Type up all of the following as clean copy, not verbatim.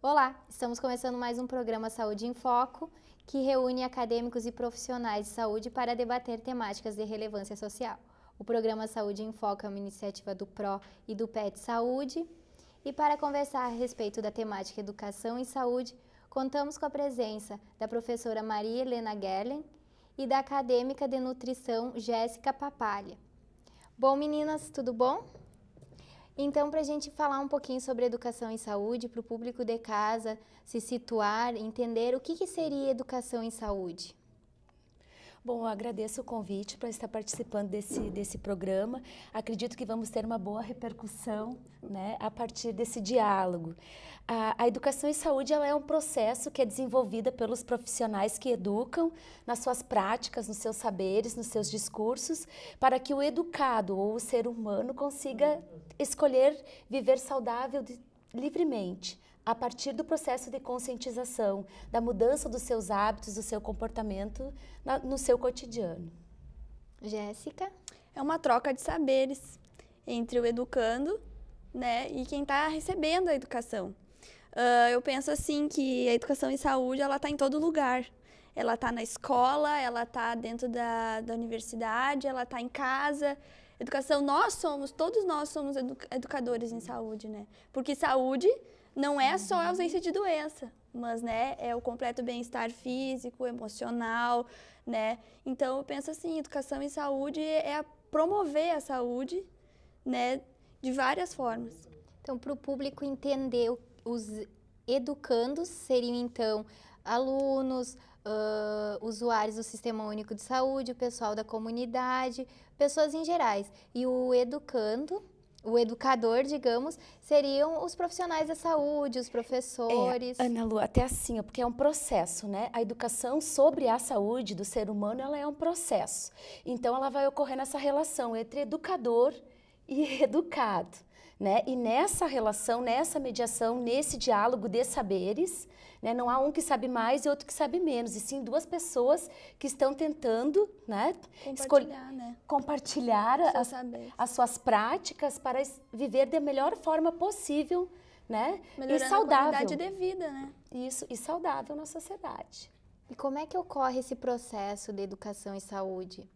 Olá, estamos começando mais um programa Saúde em Foco, que reúne acadêmicos e profissionais de saúde para debater temáticas de relevância social. O programa Saúde em Foco é uma iniciativa do PRO e do PET Saúde. E para conversar a respeito da temática Educação e Saúde, contamos com a presença da professora Maria Helena Gerlen e da acadêmica de nutrição Jéssica Papalha. Bom, meninas, tudo bom? Então, para a gente falar um pouquinho sobre educação e saúde, para o público de casa se situar, entender o que seria educação em saúde. Bom, eu agradeço o convite para estar participando desse programa. Acredito que vamos ter uma boa repercussão, né, a partir desse diálogo. A educação em saúde ela é um processo que é desenvolvida pelos profissionais que educam nas suas práticas, nos seus saberes, nos seus discursos, para que o educado ou o ser humano consiga escolher viver saudável livremente, a partir do processo de conscientização, da mudança dos seus hábitos, do seu comportamento no seu cotidiano. Jéssica? É uma troca de saberes entre o educando, né, e quem está recebendo a educação. Eu penso assim que a educação em saúde ela está em todo lugar. Ela está na escola, ela está dentro da universidade, ela está em casa. Educação, todos nós somos educadores em saúde, né? Porque saúde não é só a ausência de doença, mas, né, é o completo bem-estar físico, emocional, né? Então, eu penso assim, educação em saúde é promover a saúde, né, de várias formas. Então, para o público entender, os educandos seriam, então, alunos, usuários do Sistema Único de Saúde, o pessoal da comunidade, pessoas em gerais. E o educando, o educador, digamos, seriam os profissionais da saúde, os professores. Ana Lu, até assim, porque é um processo, né? A educação sobre a saúde do ser humano, ela é um processo. Então, ela vai ocorrer nessa relação entre educador e educado, né? E nessa relação, nessa mediação, nesse diálogo de saberes, né? Não há um que sabe mais e outro que sabe menos, e sim duas pessoas que estão tentando, né? Compartilhar as suas práticas para viver da melhor forma possível, né? Melhorando e saudável. A qualidade de vida, né? Isso, e saudável na sociedade. E como é que ocorre esse processo de educação e saúde?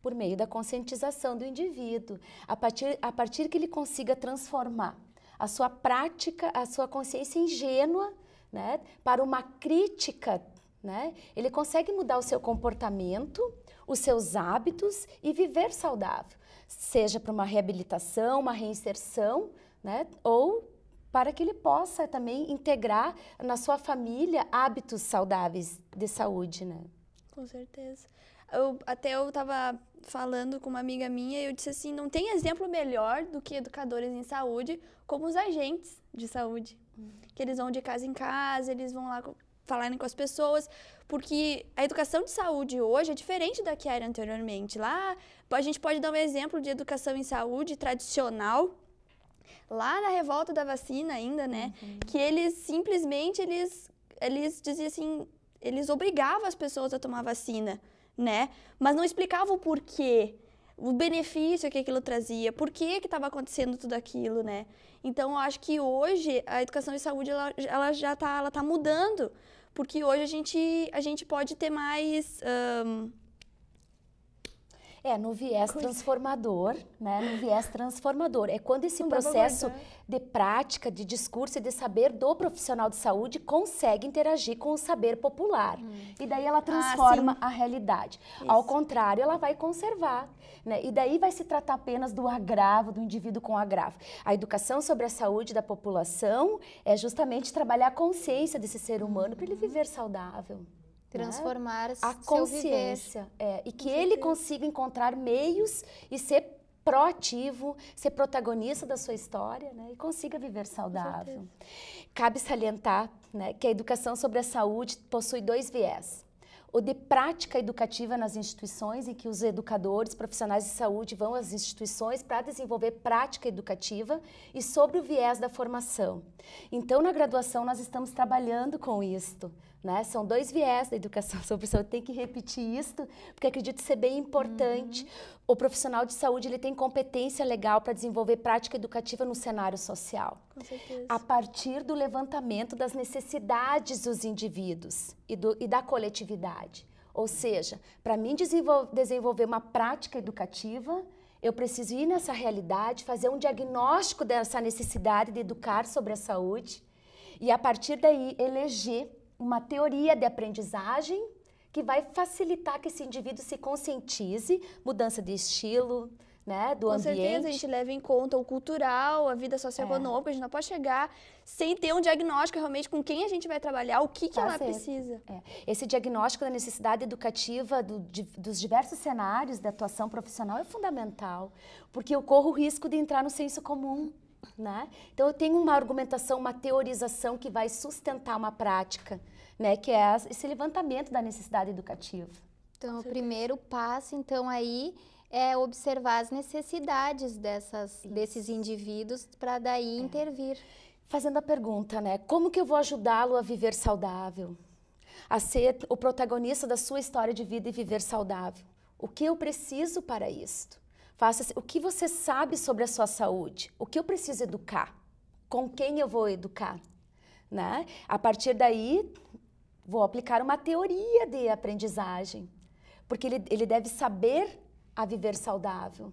Por meio da conscientização do indivíduo, a partir que ele consiga transformar a sua prática, a sua consciência ingênua, né, para uma crítica, né, ele consegue mudar o seu comportamento, os seus hábitos e viver saudável, seja para uma reabilitação, uma reinserção, né, ou para que ele possa também integrar na sua família hábitos saudáveis de saúde, né? Com certeza. Eu estava falando com uma amiga minha e eu disse assim, não tem exemplo melhor do que educadores em saúde como os agentes de saúde. Que eles vão de casa em casa, eles vão lá falarem com as pessoas, porque a educação de saúde hoje é diferente da que era anteriormente. Lá, a gente pode dar um exemplo de educação em saúde tradicional, lá na revolta da vacina ainda, né? Que eles simplesmente, eles diziam assim, eles obrigavam as pessoas a tomar vacina, né? Mas não explicavam o porquê, o benefício que aquilo trazia, por que estava acontecendo tudo aquilo, né? Então, eu acho que hoje a educação em saúde ela tá mudando, porque hoje a gente pode ter mais... no viés transformador, né? No viés transformador. É quando esse processo de prática, de discurso e de saber do profissional de saúde consegue interagir com o saber popular. E daí ela transforma a realidade. Isso. Ao contrário, ela vai conservar, né? E daí vai se tratar apenas do agravo, do indivíduo com agravo. A educação sobre a saúde da população é justamente trabalhar a consciência desse ser humano para ele viver saudável. Transformar a consciência, e que ele consiga encontrar meios e ser proativo, ser protagonista da sua história, né, e consiga viver saudável. Cabe salientar, né, que a educação sobre a saúde possui dois viés. ou de prática educativa nas instituições, em que os educadores, profissionais de saúde vão às instituições para desenvolver prática educativa e sobre o viés da formação. Então, na graduação, nós estamos trabalhando com isto, né? São 2 viés da educação sobre saúde, tem que repetir isto, porque acredito ser bem importante. O profissional de saúde, ele tem competência legal para desenvolver prática educativa no cenário social. Com certeza. A partir do levantamento das necessidades dos indivíduos e da coletividade. Ou seja, para mim desenvolver uma prática educativa, eu preciso ir nessa realidade, fazer um diagnóstico dessa necessidade de educar sobre a saúde e, a partir daí, eleger uma teoria de aprendizagem que vai facilitar que esse indivíduo se conscientize, mudança de estilo, né, do ambiente. Com certeza, a gente leva em conta o cultural, a vida socioeconômica, a gente não pode chegar sem ter um diagnóstico realmente com quem a gente vai trabalhar, o que ela precisa. Esse diagnóstico da necessidade educativa dos diversos cenários de atuação profissional é fundamental, porque eu corro o risco de entrar no senso comum. Né? Então, eu tenho uma argumentação, uma teorização que vai sustentar uma prática, né? Que é esse levantamento da necessidade educativa. Então, o primeiro passo, então, aí é observar as necessidades desses indivíduos para daí intervir. Fazendo a pergunta, né? Como que eu vou ajudá-lo a viver saudável? A ser o protagonista da sua história de vida e viver saudável? O que eu preciso para isto? O que você sabe sobre a sua saúde? O que eu preciso educar? Com quem eu vou educar? Né? A partir daí, vou aplicar uma teoria de aprendizagem, porque ele deve saber a viver saudável.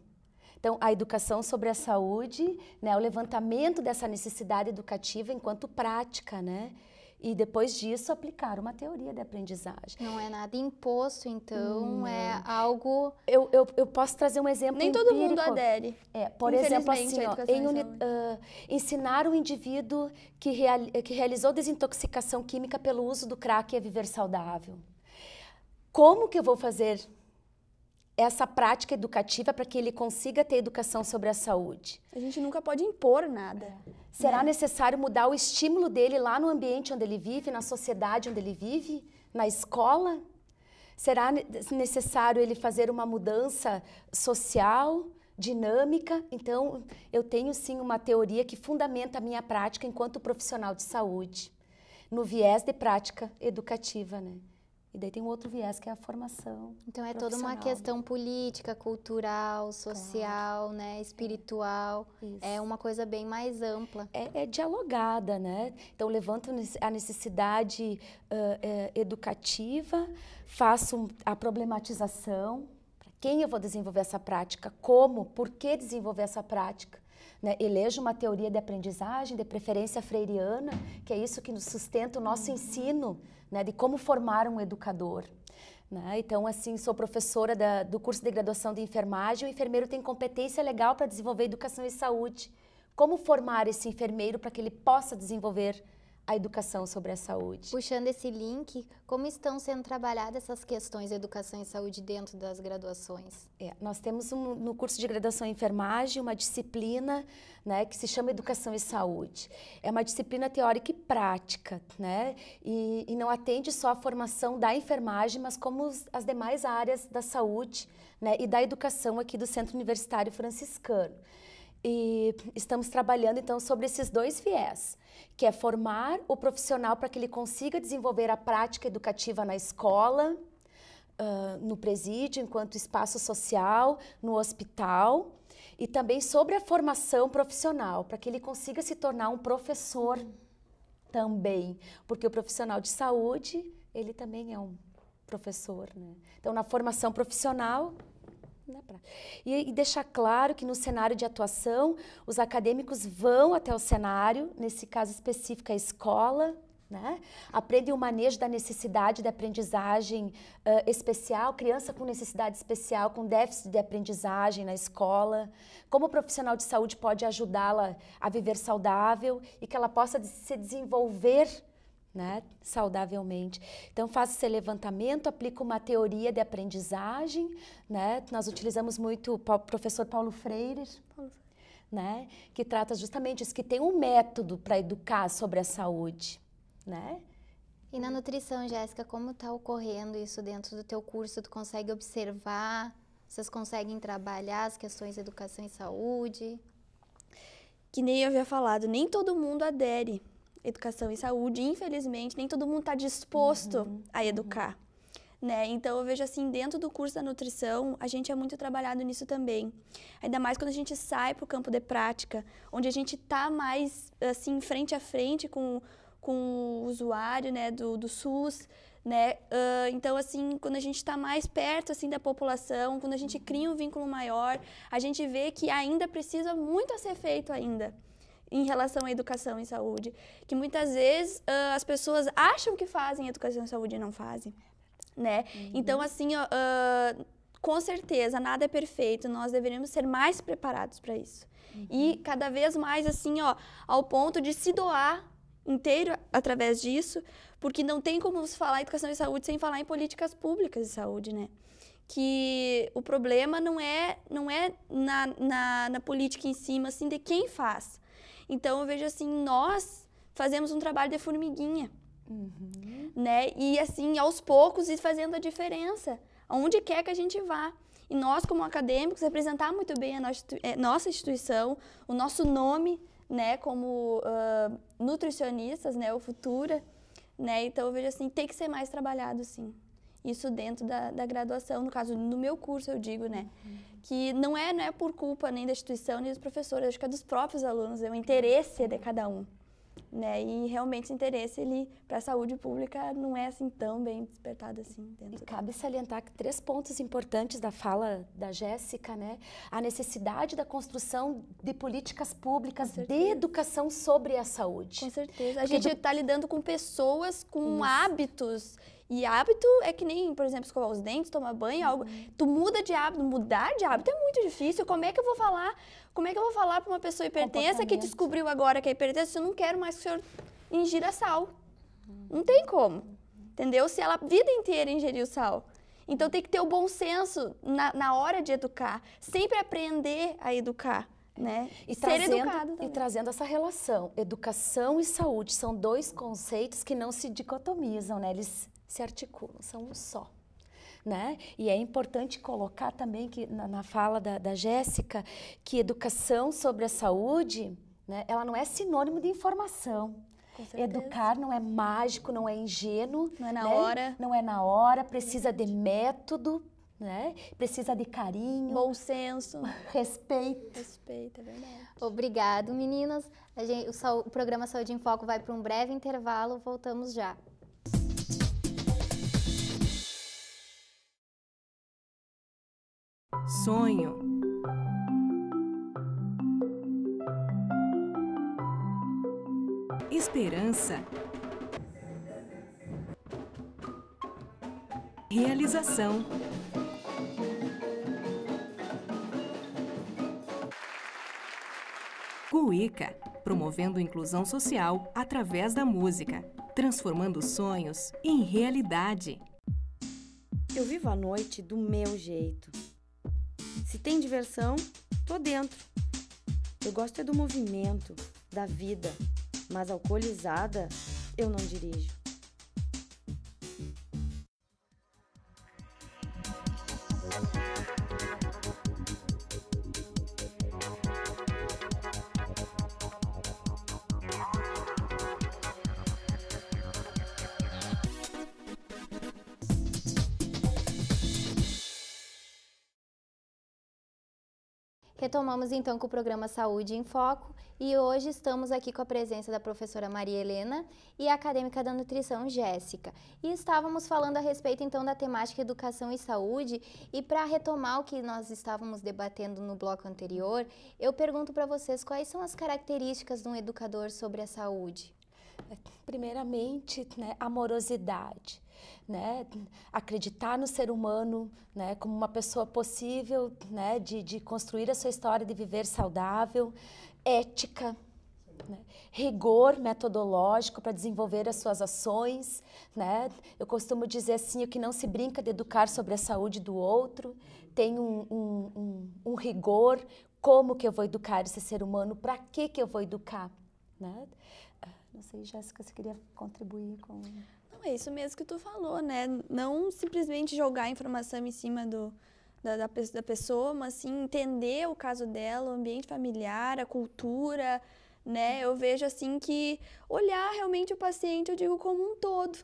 Então, a educação sobre a saúde, né, o levantamento dessa necessidade educativa enquanto prática, né? E depois disso, aplicar uma teoria de aprendizagem. Não é nada imposto, então, é algo... Eu posso trazer um exemplo Nem empírico. todo mundo adere. Por exemplo, assim, ensinar o indivíduo que realizou desintoxicação química pelo uso do crack a viver saudável. Como que eu vou fazer essa prática educativa para que ele consiga ter educação sobre a saúde? A gente nunca pode impor nada. Será necessário mudar o estímulo dele lá no ambiente onde ele vive, na sociedade onde ele vive, na escola? Será necessário ele fazer uma mudança social, dinâmica? Então, eu tenho sim uma teoria que fundamenta a minha prática enquanto profissional de saúde, no viés de prática educativa, né? E daí tem um outro viés, que é a formação. Então, é toda uma questão política, cultural, social, né, espiritual. Isso. É uma coisa bem mais ampla. É dialogada, né? Então, levanto a necessidade educativa, faço a problematização. Para quem eu vou desenvolver essa prática? Como? Por que desenvolver essa prática? Né? Elejo uma teoria de aprendizagem, de preferência freiriana, que é isso que nos sustenta o nosso ensino, né, de como formar um educador. Né? Então, assim, sou professora do curso de graduação de enfermagem. O enfermeiro tem competência legal para desenvolver educação e saúde. Como formar esse enfermeiro para que ele possa desenvolver a educação sobre a saúde? Puxando esse link, como estão sendo trabalhadas essas questões de educação e saúde dentro das graduações? Nós temos no curso de graduação em enfermagem uma disciplina, né, que se chama Educação e Saúde. É uma disciplina teórica e prática, né, e não atende só a formação da enfermagem, mas como as demais áreas da saúde, né, e da educação aqui do Centro Universitário Franciscano. E estamos trabalhando, então, sobre esses 2 viés, que é formar o profissional para que ele consiga desenvolver a prática educativa na escola, no presídio, enquanto espaço social, no hospital, e também sobre a formação profissional, para que ele consiga se tornar um professor também, porque o profissional de saúde, ele também é um professor, né? Então, na formação profissional... E deixar claro que no cenário de atuação, os acadêmicos vão até o cenário, nesse caso específico a escola, né? Aprendem o manejo da necessidade de aprendizagem especial, criança com necessidade especial, com déficit de aprendizagem na escola, como o profissional de saúde pode ajudá-la a viver saudável e que ela possa se desenvolver, né, saudavelmente. Então, faço esse levantamento, aplico uma teoria de aprendizagem, né? Nós utilizamos muito o professor Paulo Freire, né, que trata justamente isso, que tem um método para educar sobre a saúde, né? E na nutrição, Jéssica, como está ocorrendo isso dentro do teu curso? Tu consegue observar? Vocês conseguem trabalhar as questões de educação e saúde? Que nem eu havia falado, nem todo mundo adere à educação e saúde, infelizmente, nem todo mundo está disposto a educar. Né? Então, eu vejo assim, dentro do curso da nutrição, a gente é muito trabalhado nisso também. Ainda mais quando a gente sai para o campo de prática, onde a gente está mais, assim, frente a frente com o usuário, né, do SUS, né? Então, assim, quando a gente está mais perto, assim, da população, quando a gente cria um vínculo maior, a gente vê que ainda precisa muito a ser feito ainda em relação à educação e saúde. Que muitas vezes as pessoas acham que fazem educação e saúde e não fazem. Né? Então, assim, com certeza, nada é perfeito, nós deveríamos ser mais preparados para isso. E cada vez mais, assim, ao ponto de se doar inteiro através disso, porque não tem como se falar em educação e saúde sem falar em políticas públicas de saúde, né? Que o problema não é na política em cima, assim, de quem faz. Então, eu vejo assim, nós fazemos um trabalho de formiguinha. Né? E assim, aos poucos, ir fazendo a diferença, aonde quer que a gente vá. E nós, como acadêmicos, representar muito bem a nossa instituição, o nosso nome, né, como nutricionistas, né, o Futura, né? Então, eu vejo assim, tem que ser mais trabalhado, sim. Isso dentro da graduação, no caso, no meu curso, eu digo, né? Que não é por culpa nem da instituição, nem dos professores, acho que é dos próprios alunos, é o interesse de cada um. Né? E realmente o interesse para a saúde pública não é assim tão bem despertado assim. E cabe salientar que 3 pontos importantes da fala da Jéssica, né? A necessidade da construção de políticas públicas de educação sobre a saúde. Com certeza. A gente está lidando com pessoas com hábitos. E hábito é que nem, por exemplo, escovar os dentes, tomar banho, algo. Tu muda de hábito, mudar de hábito é muito difícil. Como é que eu vou falar para uma pessoa hipertensa que descobriu agora que é hipertensa, eu não quero mais que o senhor ingira sal? Não tem como, entendeu? Se ela a vida inteira ingeriu sal. Então tem que ter o bom senso na hora de educar, sempre aprender a educar. Né? E trazendo essa relação, educação e saúde são 2 conceitos que não se dicotomizam, né? Eles se articulam, são um só. Né? E é importante colocar também que na fala da Jéssica que educação sobre a saúde, né, ela não é sinônimo de informação. Educar não é mágico, não é ingênuo. Não é na hora. Não é na hora, precisa de método, né? Precisa de carinho. Bom senso. Respeito. Respeito, é verdade. Obrigado, meninas. O programa Saúde em Foco vai para um breve intervalo, voltamos já. Sonho. Esperança. Realização. Cuíca, promovendo inclusão social através da música, transformando sonhos em realidade. Eu vivo a noite do meu jeito. Se tem diversão, tô dentro. Eu gosto é do movimento, da vida, mas alcoolizada eu não dirijo. Retomamos então com o programa Saúde em Foco e hoje estamos aqui com a presença da professora Maria Helena e a acadêmica da nutrição Jéssica. E estávamos falando a respeito então da temática educação e saúde e para retomar o que nós estávamos debatendo no bloco anterior, eu pergunto para vocês quais são as características de um educador sobre a saúde? Primeiramente, né, amorosidade. Né, acreditar no ser humano, né, como uma pessoa possível, né, de construir a sua história de viver saudável, ética, né, rigor metodológico para desenvolver as suas ações. Né. Eu costumo dizer assim, o que não se brinca de educar sobre a saúde do outro, tem um rigor, como que eu vou educar esse ser humano, para que eu vou educar. Né. Não sei, Jéssica, você queria contribuir com... é isso mesmo que tu falou, né? Não simplesmente jogar informação em cima da pessoa, mas sim entender o caso dela, o ambiente familiar, a cultura, né? Eu vejo assim que olhar realmente o paciente, eu digo como um todo,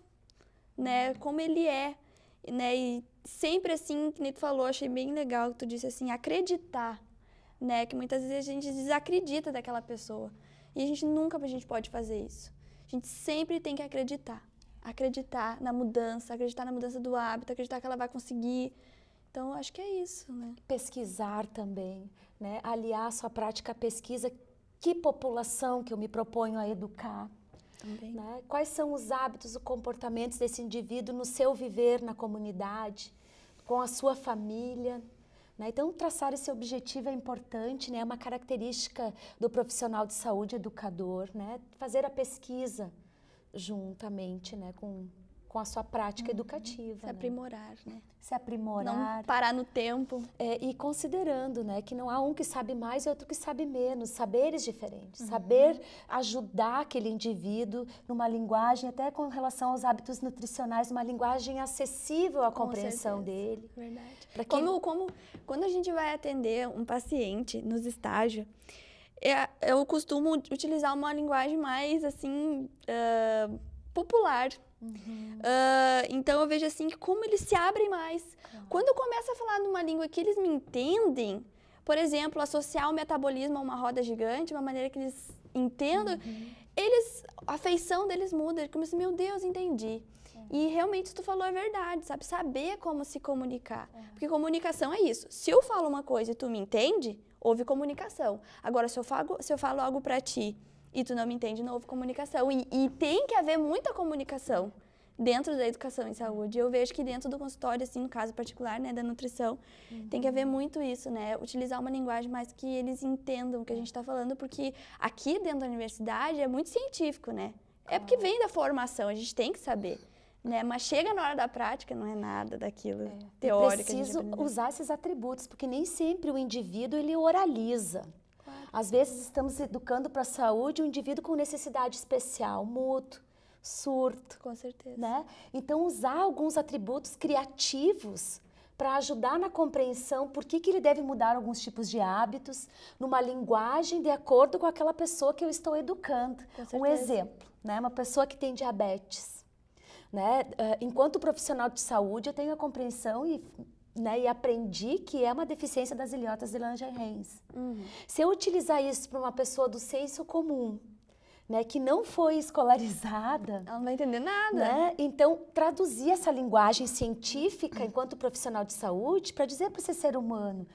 né? Como ele é, né? E sempre assim, que nem tu falou, achei bem legal que tu disse assim, acreditar, né? Que muitas vezes a gente desacredita daquela pessoa. E a gente pode fazer isso. A gente sempre tem que acreditar. Acreditar na mudança do hábito, acreditar que ela vai conseguir. Então, acho que é isso, né? Pesquisar também, né? Aliar a sua prática à pesquisa, que população que eu me proponho a educar. Também. Né? Quais são os hábitos, os comportamentos desse indivíduo no seu viver na comunidade, com a sua família. Né? Então, traçar esse objetivo é importante, né? É uma característica do profissional de saúde educador, né? Fazer a pesquisa juntamente, né? com a sua prática educativa. Se aprimorar, né? Se aprimorar. Não parar no tempo. E considerando, né, que não há um que sabe mais e outro que sabe menos, saberes diferentes, saber ajudar aquele indivíduo numa linguagem, até com relação aos hábitos nutricionais, uma linguagem acessível à compreensão dele. Verdade. Pra que... Quando a gente vai atender um paciente nos estágios, eu costumo utilizar uma linguagem mais, assim, popular. Então eu vejo assim que como eles se abrem mais. Quando eu começo a falar numa língua que eles me entendem, por exemplo, associar o metabolismo a uma roda gigante, uma maneira que eles entendam, a feição deles muda, eles começam, meu Deus, entendi. E realmente isso que tu falou é verdade, sabe? Saber como se comunicar. Porque comunicação é isso. Se eu falo uma coisa e tu me entende, houve comunicação. Agora, se eu falo algo pra ti e tu não me entende, não houve comunicação. E tem que haver muita comunicação dentro da educação em saúde. Eu vejo que dentro do consultório, assim, no caso particular, né, da nutrição, tem que haver muito isso, né? Utilizar uma linguagem mais que eles entendam o que a gente está falando, porque aqui dentro da universidade é muito científico, né? É porque vem da formação, a gente tem que saber. Né? Mas chega na hora da prática, não é nada daquilo teórico. Preciso usar esses atributos, porque nem sempre o indivíduo ele oraliza. Às vezes estamos educando para a saúde um indivíduo com necessidade especial, mudo, surdo. Com certeza. Né? Então, usar alguns atributos criativos para ajudar na compreensão por que ele deve mudar alguns tipos de hábitos numa linguagem de acordo com aquela pessoa que eu estou educando. Um exemplo, né? Uma pessoa que tem diabetes. Né? Enquanto profissional de saúde, eu tenho a compreensão e aprendi que é uma deficiência das ilhotas de Langerhans. Se eu utilizar isso para uma pessoa do senso comum, né, que não foi escolarizada... Ela não vai entender nada. Né? Então, traduzir essa linguagem científica enquanto profissional de saúde para dizer para esse ser humano,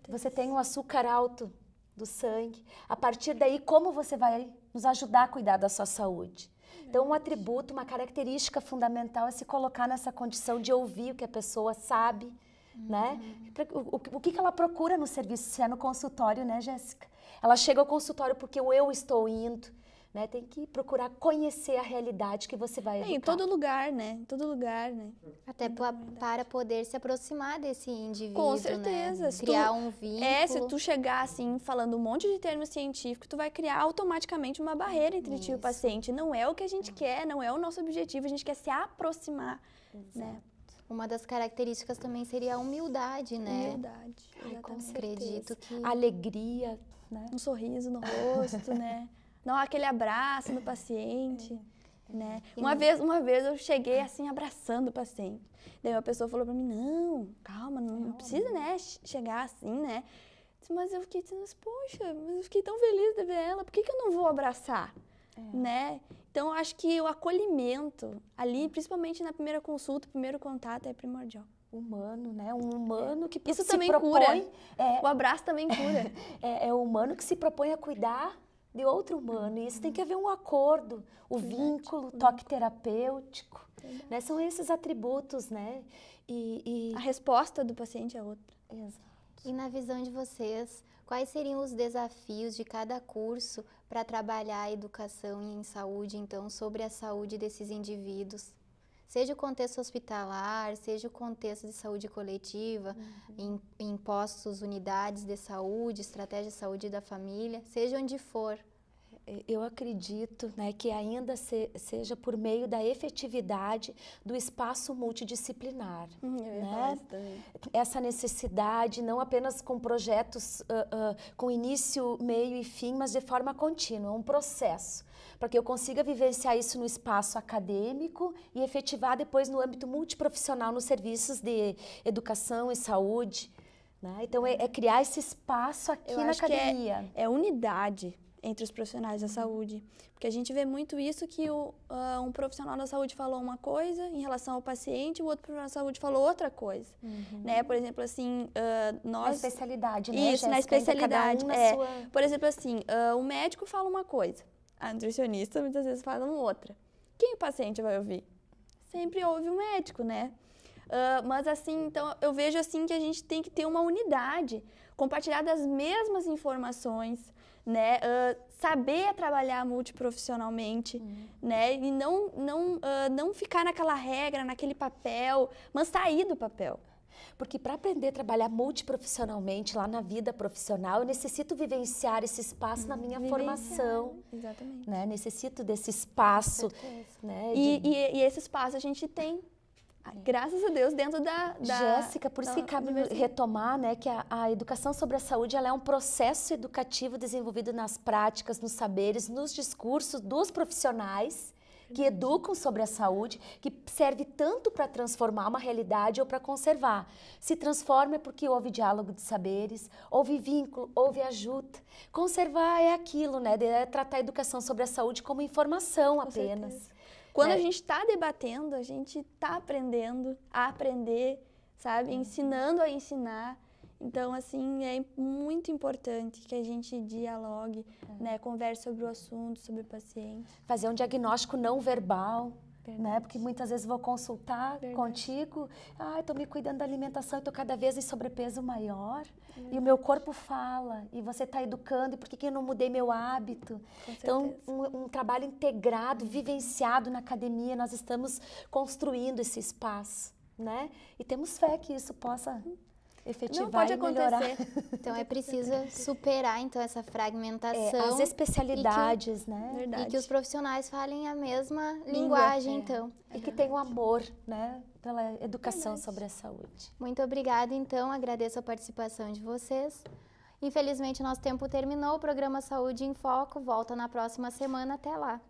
você tem um açúcar alto do sangue, a partir daí, como você vai nos ajudar a cuidar da sua saúde? Então, um atributo, uma característica fundamental é se colocar nessa condição de ouvir o que a pessoa sabe, né? O que ela procura no serviço, se é no consultório, né, Jéssica? Ela chega ao consultório porque eu estou indo, né? Tem que procurar conhecer a realidade que você vai educar. Em todo lugar, né? Em todo lugar, né? Até para poder se aproximar desse indivíduo, com certeza. Né? Criar um vínculo. Se tu chegar assim, falando um monte de termos científicos, tu vai criar automaticamente uma barreira entre ti e o paciente. Não é o que a gente quer, não é o nosso objetivo, a gente quer se aproximar, né? Uma das características também seria a humildade, né? Humildade, exatamente. Acredito que... Alegria, né? Um sorriso no rosto, né? Não aquele abraço no paciente, né? Uma vez eu cheguei assim, abraçando o paciente. Daí uma pessoa falou pra mim, não, calma, não precisa, né, chegar assim, né? Mas eu fiquei dizendo, poxa, mas eu fiquei tão feliz de ver ela, por que eu não vou abraçar, né? Então, eu acho que o acolhimento ali, principalmente na primeira consulta, primeiro contato, é primordial. Humano, né? Um humano que isso se também propõe... cura. O abraço também cura. É o humano que se propõe a cuidar de outro humano. E isso tem que haver um acordo, o vínculo, o toque terapêutico. Né? São esses atributos, né? A resposta do paciente é outra. Exato. E na visão de vocês, quais seriam os desafios de cada curso para trabalhar a educação em saúde, então, sobre a saúde desses indivíduos? Seja o contexto hospitalar, seja o contexto de saúde coletiva, em postos, unidades de saúde, estratégia de saúde da família, seja onde for. Eu acredito, né, que ainda seja por meio da efetividade do espaço multidisciplinar. Né? Essa necessidade, não apenas com projetos com início, meio e fim, mas de forma contínua, um processo, para que eu consiga vivenciar isso no espaço acadêmico e efetivar depois no âmbito multiprofissional nos serviços de educação e saúde. Né? Então, é criar esse espaço aqui na academia. É unidade entre os profissionais da saúde, porque a gente vê muito isso que um profissional da saúde falou uma coisa em relação ao paciente, o outro profissional da saúde falou outra coisa, né? Por exemplo, assim, nós... Na especialidade, né, Isso, Jéssica? na especialidade, Cada um na sua... Por exemplo, assim, o médico fala uma coisa, a nutricionista muitas vezes fala outra. Quem o paciente vai ouvir? Sempre ouve o médico, né? Mas assim, então eu vejo assim que a gente tem que ter uma unidade, compartilhar das mesmas informações, né? Saber trabalhar multiprofissionalmente, né? E não ficar naquela regra, naquele papel, mas sair do papel. Porque para aprender a trabalhar multiprofissionalmente lá na vida profissional, eu necessito vivenciar esse espaço na minha formação. Exatamente. Né? Necessito desse espaço. Né? E esse espaço a gente tem. Graças a Deus, dentro da Jéssica, por isso que cabe retomar, né, que a educação sobre a saúde ela é um processo educativo desenvolvido nas práticas, nos saberes, nos discursos dos profissionais que educam sobre a saúde, que serve tanto para transformar uma realidade ou para conservar. Se transforma é porque houve diálogo de saberes, houve vínculo, houve ajuda. Conservar é aquilo, né, é tratar a educação sobre a saúde como informação apenas. Certeza. Quando a gente está debatendo, a gente está aprendendo a aprender, sabe? Ensinando a ensinar. Então, assim, é muito importante que a gente dialogue, né? Converse sobre o assunto, sobre o paciente. Fazer um diagnóstico não verbal, né? Porque muitas vezes vou consultar contigo, estou me cuidando da alimentação e estou cada vez em sobrepeso maior. E o meu corpo fala, e você está educando, e por que eu não mudei meu hábito? Então, um trabalho integrado, vivenciado na academia, nós estamos construindo esse espaço, né? E temos fé que isso possa efetivar não pode e melhorar. Então, é preciso superar, então, essa fragmentação. As especialidades, né? Verdade. E que os profissionais falem a mesma linguagem, então. E que tenham amor, né? Pela educação sobre a saúde. Muito obrigada, então. Agradeço a participação de vocês. Infelizmente, nosso tempo terminou. O programa Saúde em Foco volta na próxima semana. Até lá.